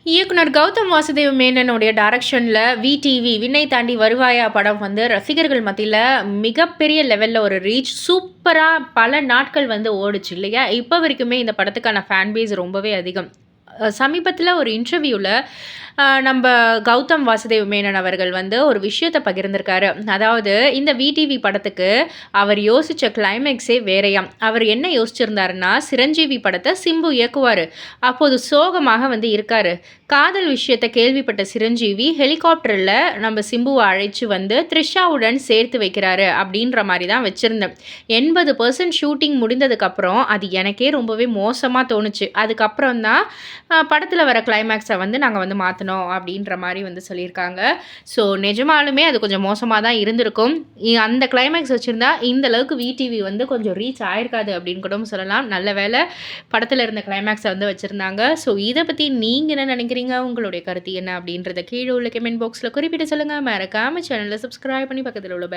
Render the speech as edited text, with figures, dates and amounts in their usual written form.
இயக்குனர் கௌதம் வாசுதேவ் மேனனுடைய டைரக்ஷன்ல விடிவி விண்ணை தாண்டி வருவாயா படம் வந்து ரசிகர்கள் மத்தியில மிகப்பெரிய லெவல்ல ஒரு ரீச் சூப்பரா பல நாட்கள் வந்து ஓடுச்சு இல்லையா? இப்ப வரைக்குமே இந்த படத்துக்கான ஃபேன் பேஸ் ரொம்பவே அதிகம். சமீபத்தில ஒரு இன்டர்வியூல நம்ப கௌதம் வாசுதேவ் மேனன் அவர்கள் வந்து ஒரு விஷயத்த பகிர்ந்திருக்காரு. அதாவது இந்த விடிவி படத்துக்கு அவர் யோசிச்ச கிளைமேக்ஸே வேறயாம். அவர் என்ன யோசிச்சிருந்தாருன்னா, சிரஞ்சீவி படத்த சிம்பு இயக்குவாரு. அப்போது சோகமாக வந்து இருக்காரு. காதல் விஷயத்த கேள்விப்பட்ட சிரஞ்சீவி ஹெலிகாப்டர்ல நம்ம சிம்புவ அழைச்சு வந்து த்ரிஷாவுடன் சேர்த்து வைக்கிறாரு அப்படின்ற மாரி தான் வச்சிருந்தேன். 80% ஷூட்டிங் முடிந்ததுக்கப்புறம் அது எனக்கே ரொம்பவே மோசமா தோணுச்சு. அதுக்கப்புறம் தான் படத்துல வர கிளைமேக்ஸ வந்து நாங்க வந்து மாத்துனோம் அப்படின்ற மாரி வந்து சொல்லியிருக்காங்க. ஸோ நிஜமாலுமே அது கொஞ்சம் மோசமா தான் இருந்திருக்கும். அந்த கிளைமேக்ஸ் வச்சிருந்தா இந்த அளவுக்கு விடிவி வந்து கொஞ்சம் ரீச் ஆயிருக்காது அப்படின்னு கூட சொல்லலாம். நல்ல வேளை படத்துல இருந்த கிளைமேக்ஸ வந்து வச்சிருந்தாங்க. ஸோ இத பத்தி நீங்க என்ன நினைக்கிறீங்க? உங்களுடைய கருத்து என்ன அப்படின்றத கீழ உள்ள கமெண்ட் பாக்ஸ்ல குறிப்பிட்டு சொல்லுங்க. மறக்காம சேனல சப்ஸ்கிரைப் பண்ணி பக்கத்துல உள்ள